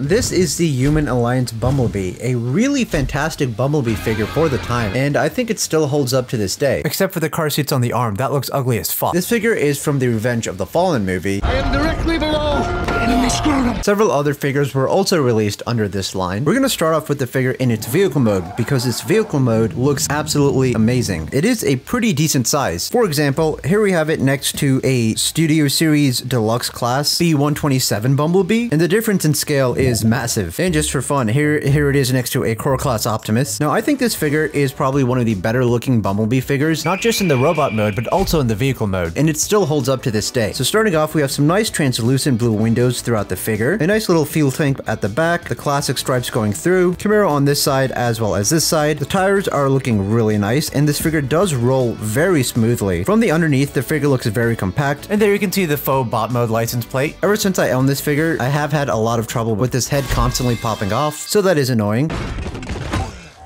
This is the Human Alliance Bumblebee, a really fantastic Bumblebee figure for the time, and I think it still holds up to this day. Except for the car seats on the arm, that looks ugly as fuck. This figure is from the Revenge of the Fallen movie. I am directly below the enemy scrotum. Several other figures were also released under this line. We're gonna start off with the figure in its vehicle mode, because its vehicle mode looks absolutely amazing. It is a pretty decent size. For example, here we have it next to a Studio Series Deluxe Class B127 Bumblebee, and the difference in scale is massive. And just for fun, here it is next to a Core Class Optimus. Now, I think this figure is probably one of the better looking Bumblebee figures, not just in the robot mode, but also in the vehicle mode, and it still holds up to this day. So starting off, we have some nice translucent blue windows throughout the figure, a nice little fuel tank at the back, the classic stripes going through, Camaro on this side as well as this side. The tires are looking really nice, and this figure does roll very smoothly. From the underneath, the figure looks very compact, and there you can see the faux bot mode license plate. Ever since I own this figure, I have had a lot of trouble with this head constantly popping off, so that is annoying.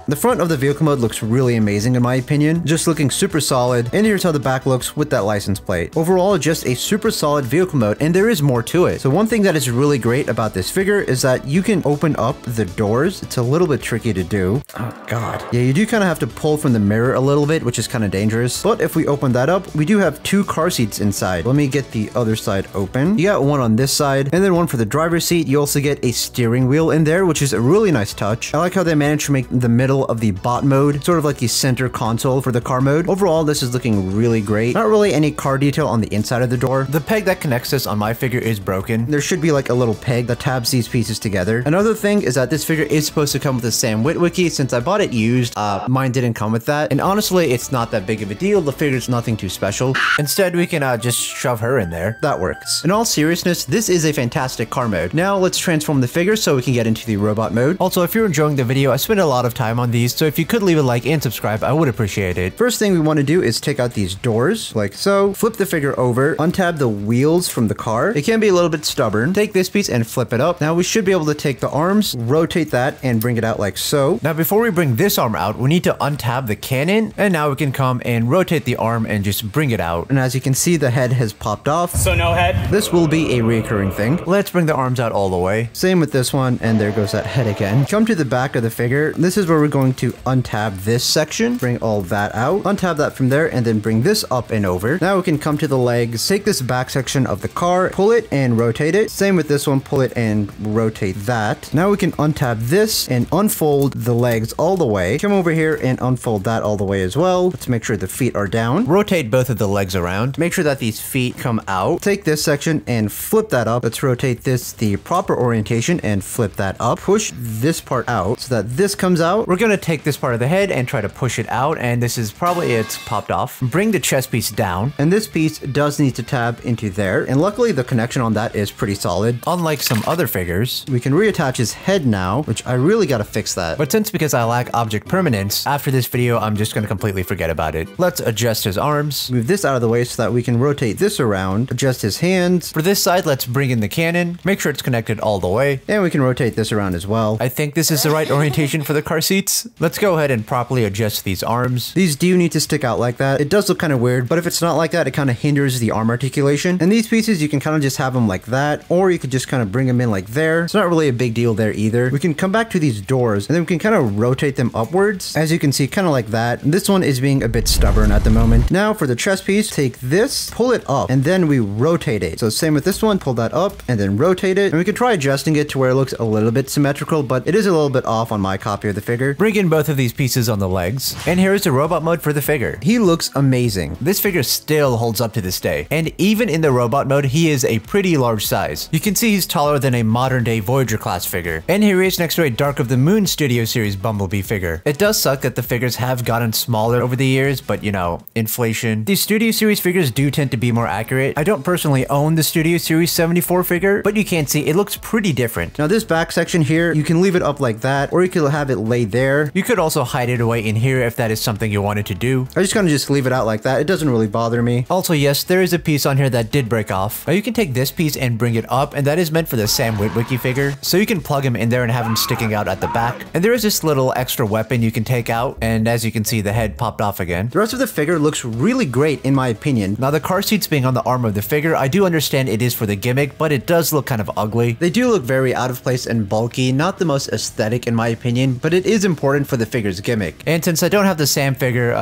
The front of the vehicle mode looks really amazing in my opinion, just looking super solid, and here's how the back looks with that license plate. Overall, just a super solid vehicle mode, and there is more to it. So one thing that is really great about this figure is that you can open up the doors. It's a little bit tricky to do. Oh god. Yeah, you do kind of have to pull from the mirror a little bit, which is kind of dangerous. But if we open that up, we do have two car seats inside. Let me get the other side open. You got one on this side, and then one for the driver's seat. You also get a steering wheel in there, which is a really nice touch. I like how they managed to make the middle of the bot mode sort of like the center console for the car mode. Overall, this is looking really great. Not really any car detail on the inside of the door. The peg that connects this on my figure is broken. There should be like a little peg that tabs these pieces together. Another thing is that this figure is supposed to come with a Sam Witwicky. Since I bought it used, mine didn't come with that, and honestly, it's not that big of a deal. The figure's nothing too special. Instead, we can just shove her in there. That works. In all seriousness, this is a fantastic car mode. Now let's transform the figure so we can get into the robot mode. Also, if you're enjoying the video, I spent a lot of time on these, so if you could leave a like and subscribe, I would appreciate it. First thing we want to do is take out these doors, like so. Flip the figure over, untab the wheels from the car. It can be a little bit stubborn. Take this piece and flip it up. Now we should be able to take the arms, rotate that, and bring it out like so. Now before we bring this arm out, we need to untab the cannon, and now we can come and rotate the arm and just bring it out. And as you can see, the head has popped off. So no head? This will be a recurring thing. Let's bring the arms out all the way. Same with this one, and there goes that head again. Come to the back of the figure. This is where we're going to untab this section, bring all that out, untab that from there, and then bring this up and over. Now we can come to the legs, take this back section of the car, pull it and rotate it. Same with this one, pull it and rotate that. Now we can untab this and unfold the legs all the way. Come over here and unfold that all the way as well. Let's make sure the feet are down. Rotate both of the legs around. Make sure that these feet come out. Take this section and flip that up. Let's rotate this the proper orientation and flip that up. Push this part out so that this comes out. We're gonna take this part of the head and try to push it out, and this is probably it's popped off. Bring the chest piece down, and this piece does need to tab into there, and luckily the connection on that is pretty solid. Unlike some other figures, we can reattach his head now, which I really gotta fix that. But because I lack object permanence, after this video I'm just gonna completely forget about it. Let's adjust his arms, move this out of the way so that we can rotate this around, adjust his hands. For this side, let's bring in the cannon, make sure it's connected all the way, and we can rotate this around as well. I think this is the right orientation for the car seats. Let's go ahead and properly adjust these arms. These do need to stick out like that. It does look kind of weird, but if it's not like that, it kind of hinders the arm articulation. And these pieces, you can kind of just have them like that, or you could just kind of bring them in like there. It's not really a big deal there either. We can come back to these doors, and then we can kind of rotate them upwards. As you can see, kind of like that. This one is being a bit stubborn at the moment. Now for the chest piece, take this, pull it up, and then we rotate it. So same with this one, pull that up, and then rotate it. And we can try adjusting it to where it looks a little bit symmetrical, but it is a little bit off on my copy of the figure. Bring in both of these pieces on the legs. And here's the robot mode for the figure. He looks amazing. This figure still holds up to this day. And even in the robot mode, he is a pretty large size. You can see he's taller than a modern day Voyager class figure. And here he is next to a Dark of the Moon Studio Series Bumblebee figure. It does suck that the figures have gotten smaller over the years, but you know, inflation. These Studio Series figures do tend to be more accurate. I don't personally own the Studio Series 74 figure, but you can see it looks pretty different. Now this back section here, you can leave it up like that, or you can have it laid there hair. You could also hide it away in here if that is something you wanted to do. I just gonna leave it out like that. It doesn't really bother me. Also, yes, there is a piece on here that did break off. Now you can take this piece and bring it up, and that is meant for the Sam Witwicky figure. So you can plug him in there and have him sticking out at the back. And there is this little extra weapon you can take out, and as you can see, the head popped off again. The rest of the figure looks really great in my opinion. Now the car seats being on the arm of the figure, I do understand it is for the gimmick, but it does look kind of ugly. They do look very out of place and bulky, not the most aesthetic in my opinion, but it is important for the figure's gimmick. And since I don't have the Sam figure,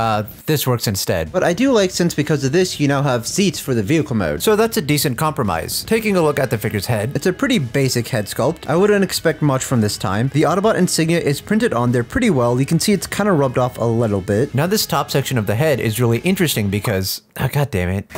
this works instead. But I do like since because of this, you now have seats for the vehicle mode. So that's a decent compromise. Taking a look at the figure's head. It's a pretty basic head sculpt. I wouldn't expect much from this time. The Autobot insignia is printed on there pretty well. You can see it's kind of rubbed off a little bit. Now this top section of the head is really interesting because, oh, god damn it.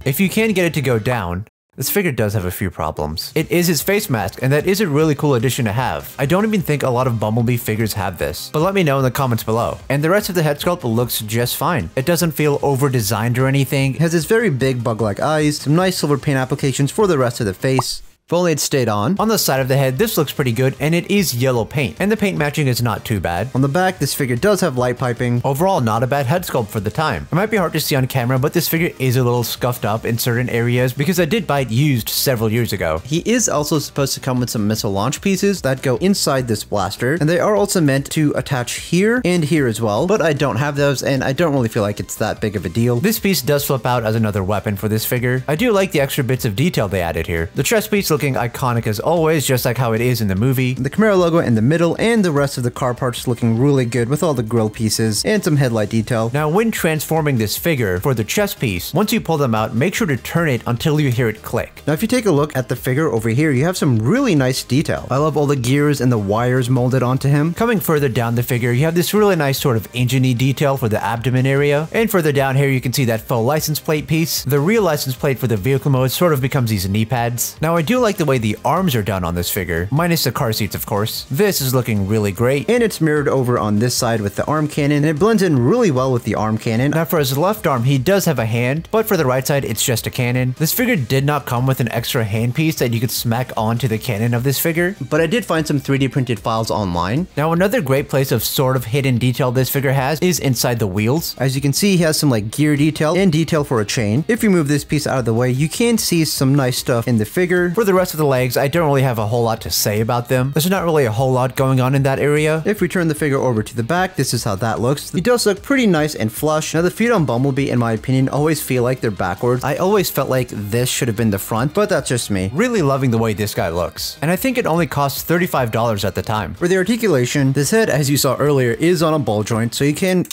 If you can get it to go down, this figure does have a few problems. It is his face mask, and that is a really cool addition to have. I don't even think a lot of Bumblebee figures have this, but let me know in the comments below. And the rest of the head sculpt looks just fine. It doesn't feel over-designed or anything. It has this very big bug-like eyes, some nice silver paint applications for the rest of the face. If only it stayed on. On the side of the head, this looks pretty good, and it is yellow paint, and the paint matching is not too bad. On the back, this figure does have light piping. Overall, not a bad head sculpt for the time. It might be hard to see on camera, but this figure is a little scuffed up in certain areas because I did buy it used several years ago. He is also supposed to come with some missile launch pieces that go inside this blaster, and they are also meant to attach here and here as well, but I don't have those, and I don't really feel like it's that big of a deal. This piece does flip out as another weapon for this figure. I do like the extra bits of detail they added here. The chest piece looking iconic as always, just like how it is in the movie. The Camaro logo in the middle and the rest of the car parts looking really good with all the grille pieces and some headlight detail. Now when transforming this figure for the chest piece, once you pull them out, make sure to turn it until you hear it click. Now if you take a look at the figure over here, you have some really nice detail. I love all the gears and the wires molded onto him. Coming further down the figure, you have this really nice sort of engine-y detail for the abdomen area. And further down here, you can see that faux license plate piece. The real license plate for the vehicle mode sort of becomes these knee pads. Now I do like the way the arms are done on this figure, minus the car seats of course. This is looking really great. And it's mirrored over on this side with the arm cannon, and it blends in really well with the arm cannon. Now for his left arm, he does have a hand, but for the right side, it's just a cannon. This figure did not come with an extra hand piece that you could smack onto the cannon of this figure, but I did find some 3D printed files online. Now another great place of sort of hidden detail this figure has is inside the wheels. As you can see, he has some like gear detail and detail for a chain. If you move this piece out of the way, you can see some nice stuff in the figure. For the rest of the legs, I don't really have a whole lot to say about them. There's not really a whole lot going on in that area. If we turn the figure over to the back, this is how that looks. He does look pretty nice and flush. Now the feet on Bumblebee, in my opinion, always feel like they're backwards. I always felt like this should have been the front, but that's just me. Really loving the way this guy looks. And I think it only costs $35 at the time. For the articulation, this head, as you saw earlier, is on a ball joint, so you can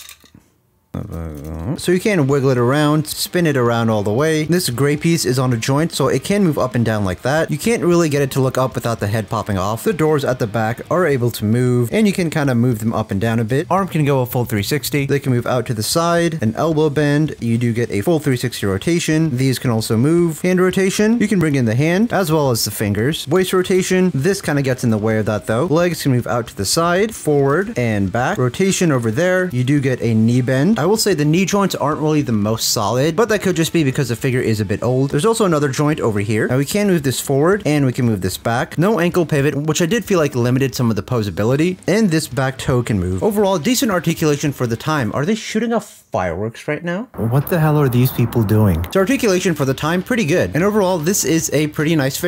wiggle it around, spin it around all the way. This gray piece is on a joint, so it can move up and down like that. You can't really get it to look up without the head popping off. The doors at the back are able to move, and you can kind of move them up and down a bit. Arm can go a full 360. They can move out to the side. An elbow bend, you do get a full 360 rotation. These can also move. Hand rotation, you can bring in the hand, as well as the fingers. Waist rotation, this kind of gets in the way of that though. Legs can move out to the side, forward, and back. Rotation over there, you do get a knee bend. I will say the knee joints aren't really the most solid, but that could just be because the figure is a bit old. There's also another joint over here. Now we can move this forward and we can move this back. No ankle pivot, which I did feel like limited some of the posability, and this back toe can move. Overall, decent articulation for the time. Are they shooting off fireworks right now? What the hell are these people doing? So articulation for the time, pretty good. And overall, this is a pretty nice figure.